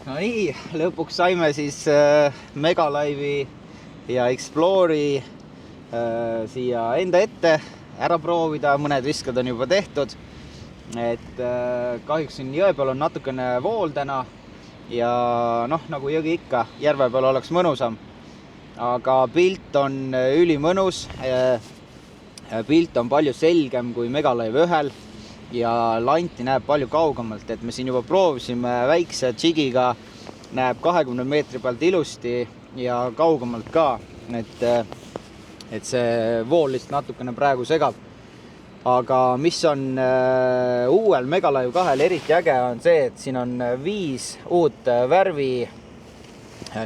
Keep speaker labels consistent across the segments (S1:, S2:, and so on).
S1: No nii, lõpuks saime siis Megalive'i ja Explore'i siia enda ette ära proovida, mõned viskad on juba tehtud. Et kahjuks siin jõe peal on natukene vool täna ja nagu jõgi ikka, järve peal oleks mõnusam. Aga pilt on ülimõnus, pilt on palju selgem kui Megalive 1 ja lanti näeb palju kaugemalt, et me siin juba proovisime väikse jigiga, näeb 20 meetri pealt ilusti ja kaugemalt ka, et see vool lihtsalt natukene praegu segab. Aga mis on uuel Megalive 2-l eriti äge on see, et siin on 5 uut värvi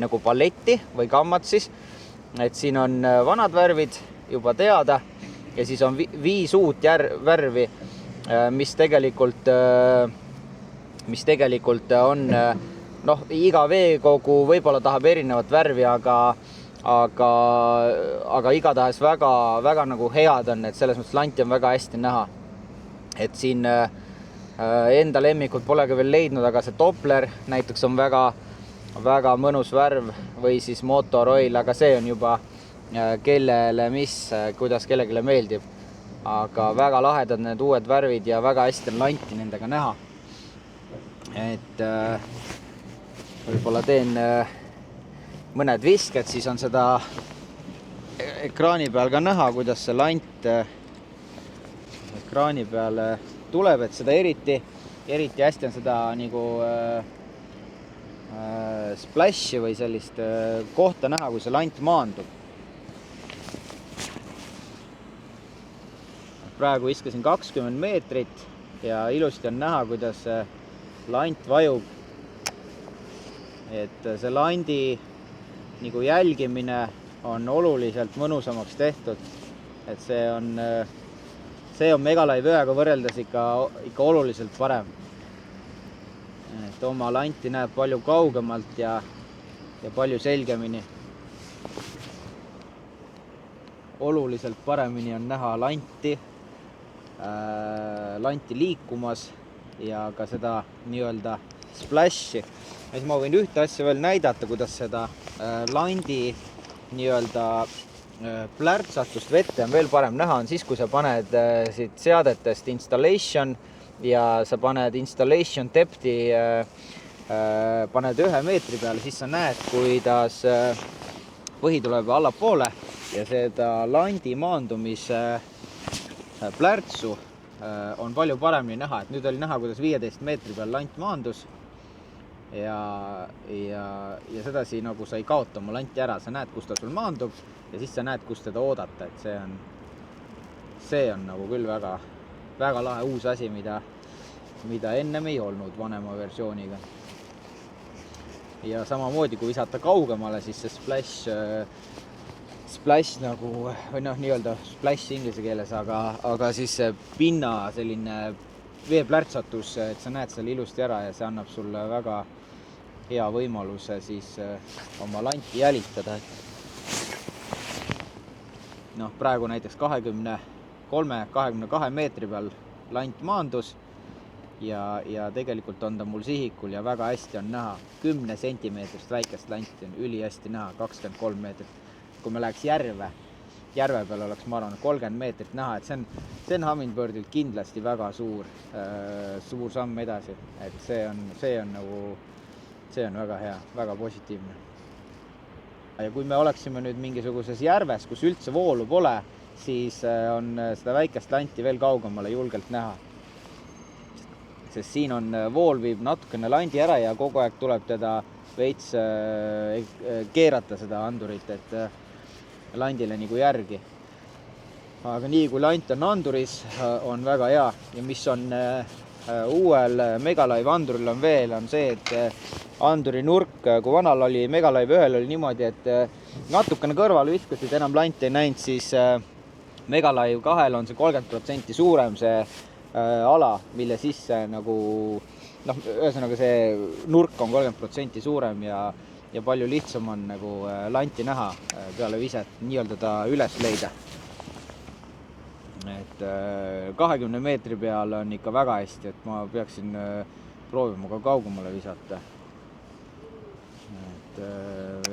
S1: nagu paletti või gammat siis, et siin on vanad värvid juba teada ja siis on 5 uut värvi, mis tegelikult on, iga veekogu võib-olla tahab erinevat värvi, aga igatahes väga nagu head on, et selles mõttes lanti on väga hästi näha. Et siin enda lemmikud polegi veel leidnud, aga see Doppler näiteks on väga mõnus värv või siis Motor Oil, aga see on juba kellele kuidas kellelegi meeldib. Aga väga lahedad need uued värvid ja väga hästi on lanti nendega näha. Et võib-olla teen mõned visked, siis on seda ekraani peal ka näha, kuidas see lant ekraani peale tuleb, et seda eriti hästi on seda nagu splash'i või sellist kohta näha, kui see lant maandub. Praegu viskasin 20 meetrit ja ilusti on näha, kuidas lant vajub. Et see landi nagu jälgimine on oluliselt mõnusamaks tehtud. Et see on Megalive 1-ga võrreldes ikka oluliselt parem. Et oma lanti näeb palju kaugemalt ja palju selgemini. Oluliselt paremini on näha lanti liikumas ja ka seda nii-öelda splash'i. Siis ma võin ühte asja veel näidata, kuidas seda landi nii-öelda plärtsatust vette on veel parem näha, on siis, kui sa paned siit seadetest installation ja sa paned installation depth'i, paned 1 meetri peale, siis sa näed, kuidas põhi tuleb allapoole ja seda landi maandumise plärtsu on palju paremini näha, et nüüd oli näha, kuidas 15 meetri peal lant maandus ja sedasi nagu sa ei kaota oma lanti ära, sa näed, kus ta sul maandub ja siis sa näed, kus teda oodata, et see on nagu küll väga lahe uus asi, mida ennem ei olnud vanema versiooniga. Ja samamoodi, kui visata kaugemale, siis see splash nagu, või nii-öelda splash inglise keeles, aga siis see pinna selline veeplärtsatus, et sa näed seal ilusti ära ja see annab sulle väga hea võimaluse siis oma lanti jälitada. Praegu näiteks 23-22 meetri peal lant maandus ja tegelikult on ta mul sihikul ja väga hästi on näha. 10 sentimeetrist väikest lanti on üli hästi näha, 23 meetrit. Kui me läheks järve peal oleks, ma arvan, 30 meetrit näha, et see on Hummingbirdilt kindlasti väga suur samm edasi, et see on väga hea, väga positiivne. Ja kui me oleksime nüüd mingisuguses järves, kus üldse voolu pole, siis on seda väikest lanti veel kaugemale julgelt näha. Sest siin on vool viib natukene landi ära ja kogu aeg tuleb teda veits keerata seda andurit, et landile nagu järgi. Aga nii kui lant on anduris, on väga hea ja mis on uuel Megalive anduril on veel, on see, et anduri nurk, kui vanal oli Megalive 1-l oli niimoodi, et natukene kõrvale viskasid, enam lanti ei näinud, siis Megalive 2-l on see 30% suurem see ala, mille sisse nagu, ühesõnaga see nurk on 30% suurem ja palju lihtsam on nagu lanti näha peale viset, nii-öelda ta üles leida. Et 20 meetri peal on ikka väga hästi, et ma peaksin proovima ka kaugemale visata.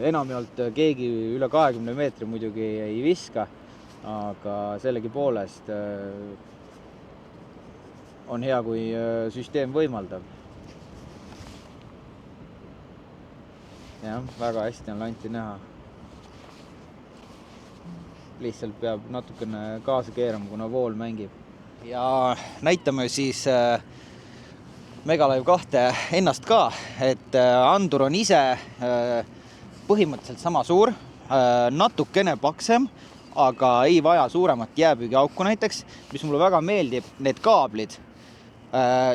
S1: enamjaolt keegi üle 20 meetri muidugi ei viska, aga sellegipoolest on hea, kui süsteem võimaldab. Jah, väga hästi on lanti näha. Lihtsalt peab natukene kaasa keerama, kuna vool mängib. Ja näitame siis Megalive 2 ennast ka, et andur on ise põhimõtteliselt sama suur, natukene paksem, aga ei vaja suuremat jääpüügiauku näiteks, mis mulle väga meeldib, need kaablid,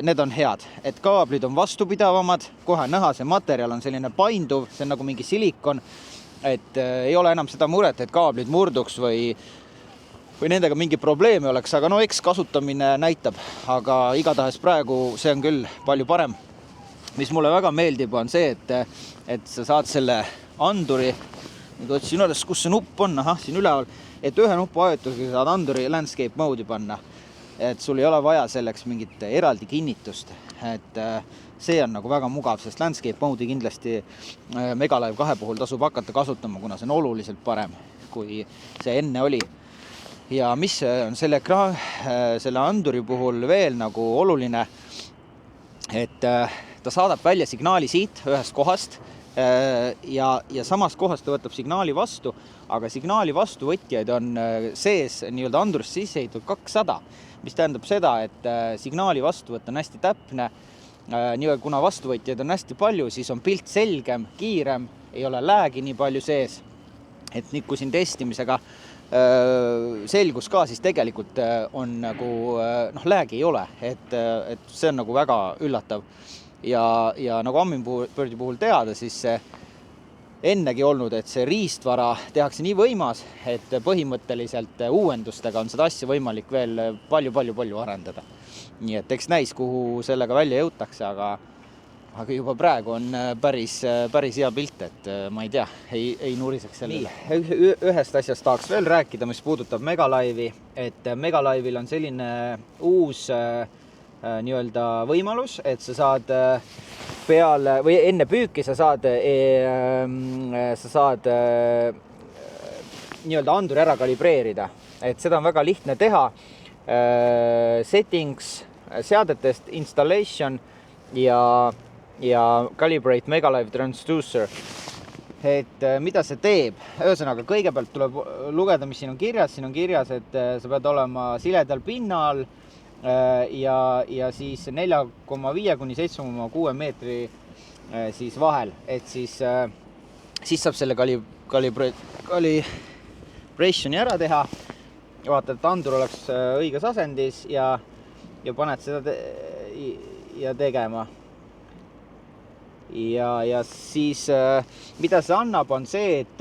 S1: need on head, et kaablid on vastupidavamad, kohe näha, see materjal on selline painduv, see on nagu mingi silikon, et ei ole enam seda muret, et kaablid murduks või nendega mingi probleemi oleks, aga no eks kasutamine näitab, aga igatahes praegu see on küll palju parem. Mis mulle väga meeldib on see, et sa saad selle anduri, nüüd otsin üles, kus see nupp on, siin üleval, et ühe nupu vajutusega saad anduri landscape mode'i panna, et sul ei ole vaja selleks mingit eraldi kinnitust, et see on nagu väga mugav, sest landscape mode'i kindlasti Megalive 2 puhul tasub hakata kasutama, kuna see on oluliselt parem, kui see enne oli. Ja mis on selle anduri puhul veel nagu oluline, et ta saadab välja signaali siit ühest kohast ja samast kohast ta võtab signaali vastu, aga signaali vastuvõtjaid on sees nii-öelda andurist sisse heitud 200, mis tähendab seda, et signaali vastuvõtt on hästi täpne. Kuna vastuvõtjaid on hästi palju, siis on pilt selgem, kiirem, ei ole läägi nii palju sees. Et nüüd, kui siin testimisega selgus ka, siis tegelikult on nagu, läägi ei ole, et see on nagu väga üllatav. Ja nagu Hummingbirdi puhul teada, siis see ennegi olnud, et see riistvara tehakse nii võimas, et põhimõtteliselt uuendustega on seda asja võimalik veel palju arendada. Nii et eks näis, kuhu sellega välja jõutakse, aga juba praegu on päris hea pilt, et ma ei tea, ei nuriseks sellele. Ühest asjast tahaks veel rääkida, mis puudutab Megalive'i, et Megalive'il on selline uus nii-öelda võimalus, et sa saad peale või enne püüki sa saad nii-öelda anduri ära kalibreerida, et seda on väga lihtne teha. Settings, seadetest, installation ja calibrate Megalive transducer. Et mida see teeb? Ühesõnaga, kõigepealt tuleb lugeda, mis siin on kirjas. Siin on kirjas, et sa pead olema siledal pinnal ja siis 4,5 kuni 7,6 meetri siis vahel, et siis saab selle calibration'i ära teha, vaata, et andur oleks õiges asendis ja paned seda tegema. Ja siis mida see annab, on see, et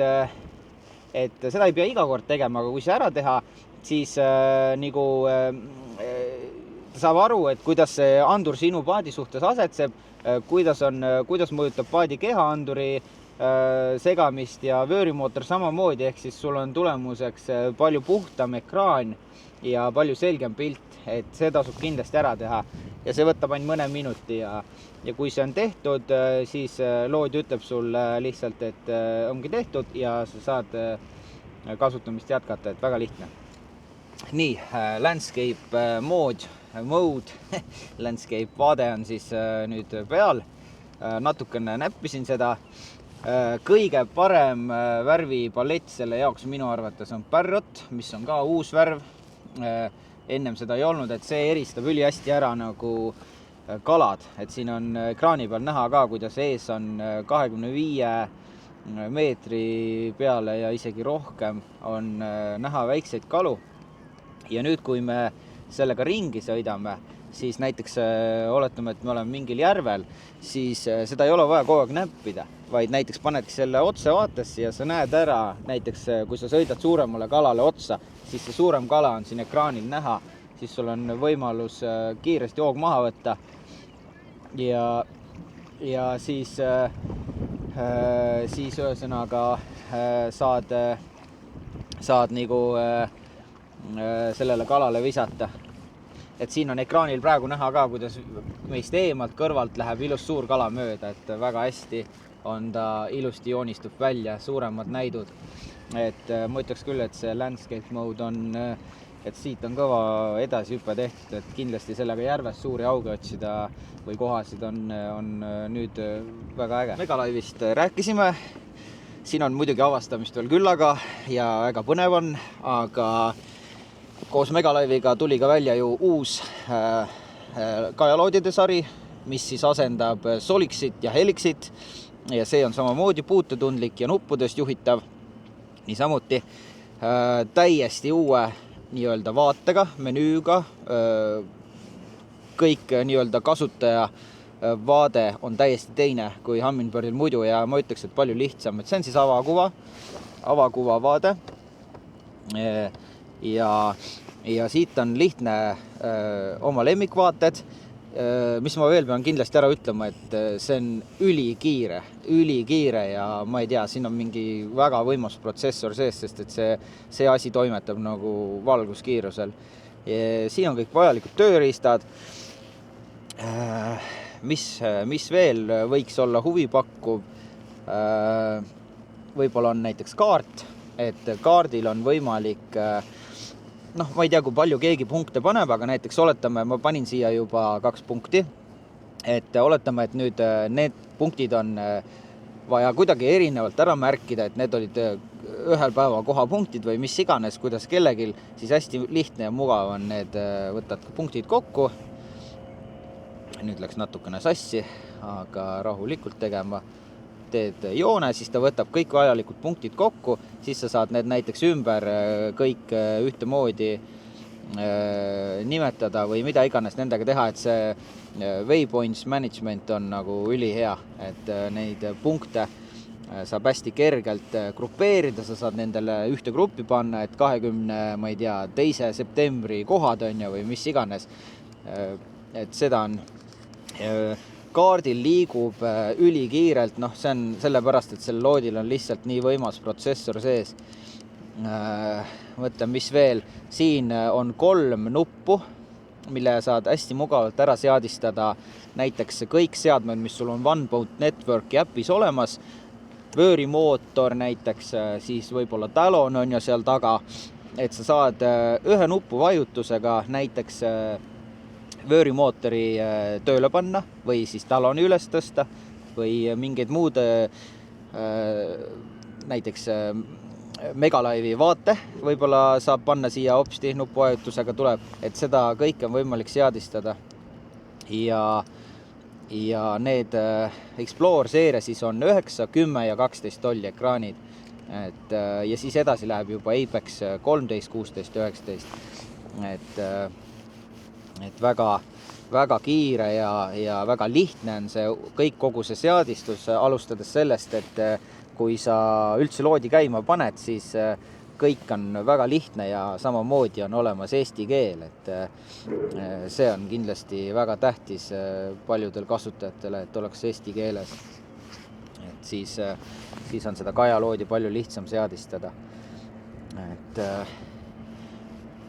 S1: seda ei pea iga kord tegema, aga kui see ära teha, siis nagu ta saab aru, et kuidas see andur sinu paadi suhtes asetseb, kuidas mõjutab paadi keha anduri segamist ja vöörimootor samamoodi, ehk siis sul on tulemuseks palju puhtam ekraan ja palju selgem pilt, et see tasub kindlasti ära teha ja see võtab ainult mõne minuti ja kui see on tehtud, siis lood ütleb sul lihtsalt, et ongi tehtud ja sa saad kasutamist jätkata, et väga lihtne. Nii, landscape mode, landscape vaade on siis nüüd peal, natukene näppisin seda. Kõige parem värvipalett selle jaoks minu arvates on Parrot, mis on ka uus värv. Ennem seda ei olnud, et see eristab ülihästi ära nagu kalad, et siin on ekraani peal näha ka, kuidas ees on 25 meetri peale ja isegi rohkem on näha väikseid kalu. Ja nüüd, kui me sellega ringi sõidame, siis näiteks oletame, et me oleme mingil järvel, siis seda ei ole vaja kogu aeg näppida, vaid näiteks panedki selle otse vaatesse ja sa näed ära, näiteks kui sa sõidad suuremale kalale otsa, siis see suurem kala on siin ekraanil näha, siis sul on võimalus kiiresti hoog maha võtta ja siis ühesõnaga saad nagu sellele kalale visata. Et siin on ekraanil praegu näha ka, kuidas meist eemalt kõrvalt läheb ilus suur kala mööda, et väga hästi on ta ilusti joonistub välja, suuremad näidud. Et ma ütleks küll, et see landscape mode on, et siit on kõva edasihüpe tehtud, et kindlasti sellega järvest suuri auge otsida või kohasid on nüüd väga äge. Megalive'ist rääkisime, siin on muidugi avastamist veel küllaga ja väga põnev on, aga koos Megalive'iga tuli ka välja ju uus kajaloodide sari, mis siis asendab Solixit ja Helixit ja see on samamoodi puutetundlik ja nuppudest juhitav. Niisamuti täiesti uue nii-öelda vaatega, menüüga, kõik nii-öelda kasutaja vaade on täiesti teine kui Hummingbirdil muidu ja ma ütleks, et palju lihtsam, et see on siis avakuva vaade ja siit on lihtne oma lemmikvaated, mis ma veel pean kindlasti ära ütlema, et see on ülikiire ja ma ei tea, siin on mingi väga võimas protsessor sees, sest et see asi toimetab nagu valguskiirusel. Siin on kõik vajalikud tööriistad. Mis veel võiks olla huvipakkuv? Võib-olla on näiteks kaart, et kaardil on võimalik ma ei tea, kui palju keegi punkte paneb, aga näiteks oletame, ma panin siia juba 2 punkti, et oletame, et nüüd need punktid on vaja kuidagi erinevalt ära märkida, et need olid ühel päeva kohapunktid või mis iganes, kuidas kellegil, siis hästi lihtne ja mugav on need, võtad punktid kokku, nüüd läks natukene sassi, aga rahulikult tegema, teed joone, siis ta võtab kõik vajalikud punktid kokku, siis sa saad need näiteks ümber kõik ühtemoodi nimetada või mida iganes nendega teha, et see waypoints management on nagu ülihea, et neid punkte saab hästi kergelt grupeerida, sa saad nendele ühte gruppi panna, et 2. septembri kohad on ja või mis iganes, et seda on kaardil liigub ülikiirelt, see on sellepärast, et selle loodil on lihtsalt nii võimas protsessor sees. Mõtlen, mis veel, siin on 3 nuppu, mille saad hästi mugavalt ära seadistada, näiteks kõik seadmed, mis sul on OneBoat Networki äpis olemas, vöörimootor näiteks, siis võib-olla Talon on ju seal taga, et sa saad ühe nupu vajutusega näiteks vöörimootori tööle panna või siis taloni üles tõsta või mingeid muud näiteks Megalive'i vaate võib-olla saab panna siia hopsti nupuvajutusega tuleb, et seda kõike on võimalik seadistada ja need Explore seeria siis on 9, 10 ja 12 tolli ekraanid, et ja siis edasi läheb juba Apex 13, 16, 19, et väga kiire ja väga lihtne on see kogu see seadistus, alustades sellest, et kui sa üldse loodi käima paned, siis kõik on väga lihtne ja samamoodi on olemas eesti keel, et see on kindlasti väga tähtis paljudel kasutajatele, et oleks eesti keeles. Et siis on seda kajaloodi palju lihtsam seadistada. Et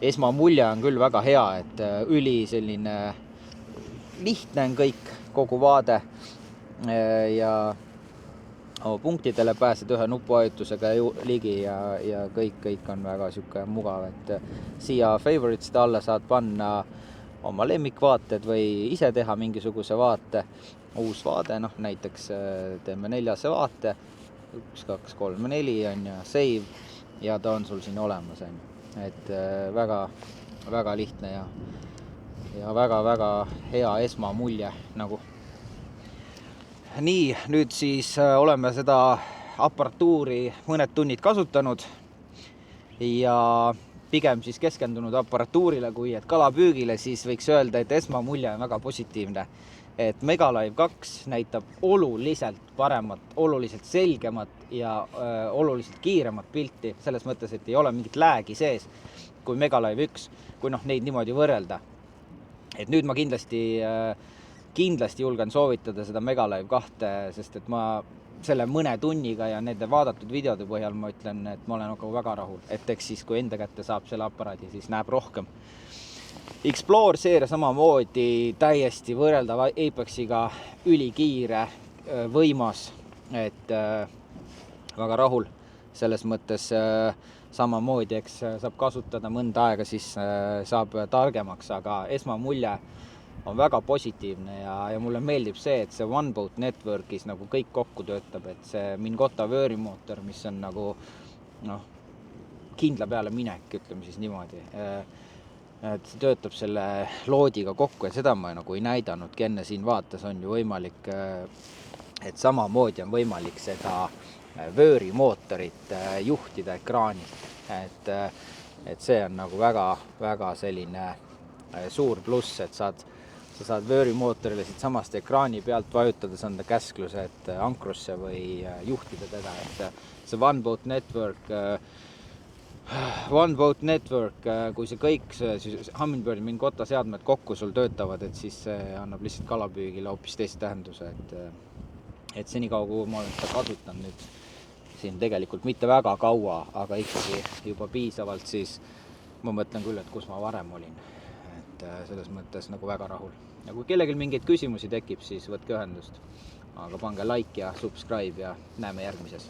S1: esmamulje on küll väga hea, et üli selline lihtne on kõik, kogu vaade ja punktidele pääsed ühe nupuvajutusega ligi ja kõik on väga siuke mugav, et siia favorites'te alla saad panna oma lemmikvaated või ise teha mingisuguse vaate, uus vaade, näiteks teeme 4. vaate, 1, 2, 3, 4 on ja save ja ta on sul siin olemas, on. Et väga lihtne ja väga hea esmamulje nagu. Nii, nüüd siis oleme seda aparatuuri mõned tunnid kasutanud ja pigem siis keskendunud aparatuurile kui et kalapüügile, siis võiks öelda, et esmamulje on väga positiivne. Et Megalive 2 näitab oluliselt paremat, oluliselt selgemat ja oluliselt kiiremat pilti, selles mõttes, et ei ole mingit läägi sees kui Megalive 1, kui neid niimoodi võrrelda. Et nüüd ma kindlasti julgen soovitada seda Megalive 2, sest et ma selle mõne tunniga ja nende vaadatud videode põhjal ma ütlen, et ma olen väga rahul. Et eks siis, kui enda kätte saab selle aparaadi, siis näeb rohkem. Explore seeria samamoodi täiesti võrreldav Apexiga, ülikiire, võimas et väga rahul selles mõttes. Samamoodi, eks saab kasutada mõnda aega, siis saab targemaks, aga esmamulje on väga positiivne ja mulle meeldib see, et see One Boat Networkis nagu kõik kokku töötab, et see Mingota vöörimootor, mis on nagu kindla peale minek, ütleme siis niimoodi, et see töötab selle loodiga kokku ja seda ma nagu ei näidanudki enne. Siin vaates on ju võimalik, et samamoodi on võimalik seda vöörimootorit juhtida ekraanilt, et see on nagu väga selline suur pluss, et sa saad vöörimootorile siit samast ekraani pealt vajutades anda käskluse, et ankrusse või juhtida teda, et see One Boat Network, kui see kõik siis Humminbirdi Mingota seadmed kokku sul töötavad, et siis see annab lihtsalt kalapüügile hoopis teist tähenduse, et senikaua, kui ma olen seda kasutanud nüüd siin tegelikult mitte väga kaua, aga ikkagi juba piisavalt, siis ma mõtlen küll, et kus ma varem olin. Et selles mõttes nagu väga rahul. Ja kui kellelgi mingeid küsimusi tekib, siis võtke ühendust. Aga pange like ja subscribe ja näeme järgmises.